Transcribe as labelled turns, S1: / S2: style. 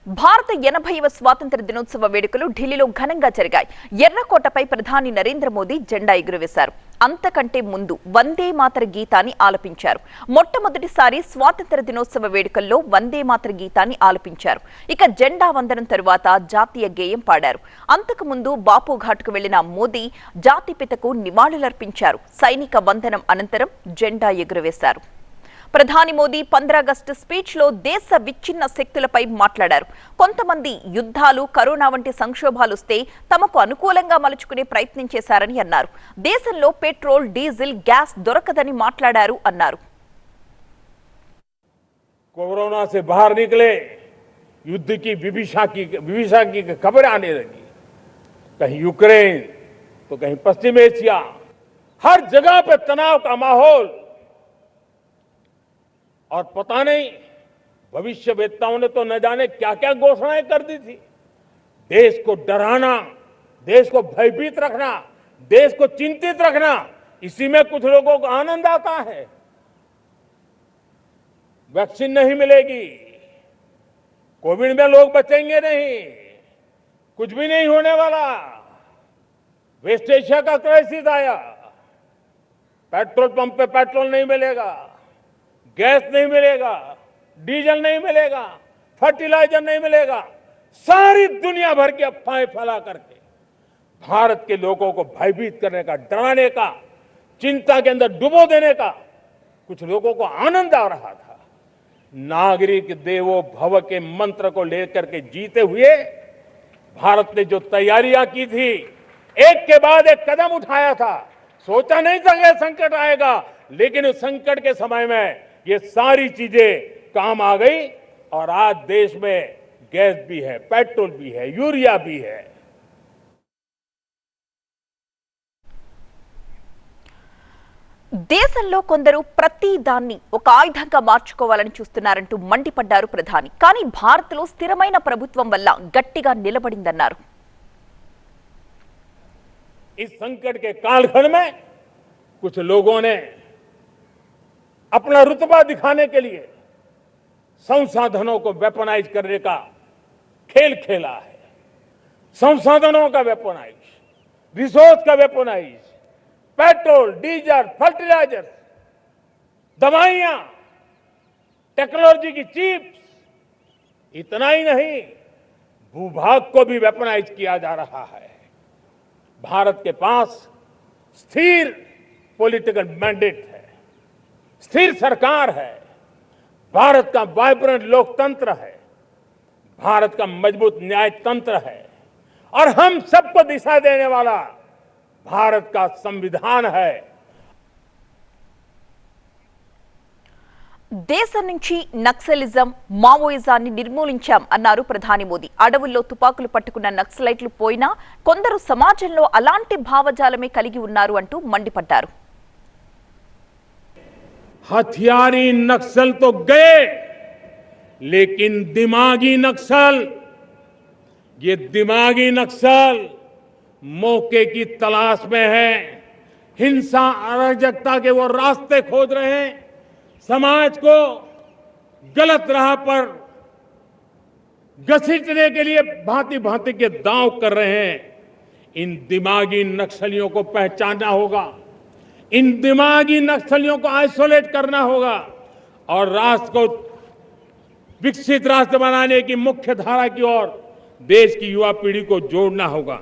S1: భారత 80వ స్వాతంత్ర్య దినోత్సవ వేడుకలు ఢిల్లీలో ఘనంగా జరిగాయి. ఎర్రకోటపై ప్రధాని నరేంద్ర మోదీ జెండా ఎగురవేశారు. అంతకంటే ముందు వందే మాతర గీతాన్ని ఆలపించారు. మొట్టమొదటిసారి స్వాతంత్ర్య దినోత్సవ వేడుకల్లో వందే మాతర గీతాన్ని ఆలపించారు. ఇక జెండా వందనం తరువాత జాతీయ గేయం పాడారు. అంతకు ముందు బాపు ఘాట్కు వెళ్లిన మోదీ జాతిపితకు నివాళులర్పించారు. సైనిక వందనం అనంతరం జెండా ఎగురవేశారు. ప్రధాని మోదీ 15 ఆగస్టు స్పీచ్ లో దేశ విచ్ఛిన్న శక్తులపై మాట్లాడారు. కొంతమంది యుద్ధాలు, కరోనా వంటి సంక్షోభాలు వస్తే తమకు అనుకూలంగా మలుచుకునే ప్రయత్నం చేశారని అన్నారు. దేశంలో పెట్రోల్, డీజిల్, గ్యాస్ దొరకదని మాట్లాడారు అన్నారు.
S2: कोरोना से बाहर निकले, युद्ध की विभीषा की खबर आने लगी। कहीं यूक्रेन तो कहीं पश्चिम एशिया, हर जगह पे तनाव का माहौल। और पता नहीं भविष्यवेत्ताओं ने तो न जाने क्या क्या घोषणाएं कर दी थी। देश को डराना, देश को भयभीत रखना, देश को चिंतित रखना, इसी में कुछ लोगों को आनंद आता है। वैक्सीन नहीं मिलेगी, कोविड में लोग बचेंगे नहीं, कुछ भी नहीं होने वाला। वेस्ट एशिया का क्राइसिस आया, पेट्रोल पंप पे पेट्रोल नहीं मिलेगा, गैस नहीं मिलेगा, डीजल नहीं मिलेगा, फर्टिलाइजर नहीं मिलेगा। सारी दुनिया भर की अफवाहें फैला करके भारत के लोगों को भयभीत करने का, डराने का, चिंता के अंदर डुबो देने का कुछ लोगों को आनंद आ रहा था। नागरिक देवो भव के मंत्र को लेकर के जीते हुए भारत ने जो तैयारियां की थी, एक के बाद एक कदम उठाया था। सोचा नहीं था कि संकट आएगा, लेकिन उस संकट के समय में ये सारी चीजें काम आ गई और आज देश में गैस भी है, पेट्रोल भी है, यूरिया भी है।
S1: దేశంలో కొందరు ప్రతి దాన్ని ఒక ఆయుధంగా మార్చుకోవాలని చూస్తున్నారంటూ మండిపడ్డారు ప్రధాని. కానీ భారత్లో స్థిరమైన ప్రభుత్వం వల్ల గట్టిగా నిలబడిందన్నారు.
S2: इस संकट के कालखंड में कुछ लोगों ने अपना रुतबा दिखाने के लिए संसाधनों को वेपनाइज करने का खेल खेला है। संसाधनों का वेपनाइज, रिसोर्स का वेपनाइज, पेट्रोल, डीजल, फर्टिलाइजर, दवाइयां, टेक्नोलॉजी की चिप्स, इतना ही नहीं, भूभाग को भी वेपनाइज किया जा रहा है। भारत के पास स्थिर पॉलिटिकल मैंडेट है, स्थिर सरकार है, भारत का वाइब्रेंट लोकतंत्र है, भारत का मजबूत न्याय तंत्र है और हम सबको दिशा देने वाला भारत का संविधान है।
S1: దేశం నుంచి నక్సలిజం, మావోయిజాన్ని నిర్మూలించాం అన్నారు ప్రధాని మోదీ. అడవుల్లో తుపాకులు పట్టుకున్న నక్సలైట్లు పోయినా కొందరు సమాజంలో అలాంటి భావజాలమే కలిగి ఉన్నారు అంటూ మండిపడ్డారు.
S2: हथियारी नक्सल तो गए, लेकिन दिमागी नक्सल, ये दिमागी नक्सल मौके की तलाश में है। हिंसा, अराजकता के वो रास्ते खोज रहे हैं, समाज को गलत राह पर घसीटने के लिए भांति भांति के दांव कर रहे हैं। इन दिमागी नक्सलियों को पहचानना होगा, इन दिमागी नक्सलियों को आइसोलेट करना होगा और राष्ट्र को विकसित राष्ट्र बनाने की मुख्य धारा की ओर देश की युवा पीढ़ी को जोड़ना होगा।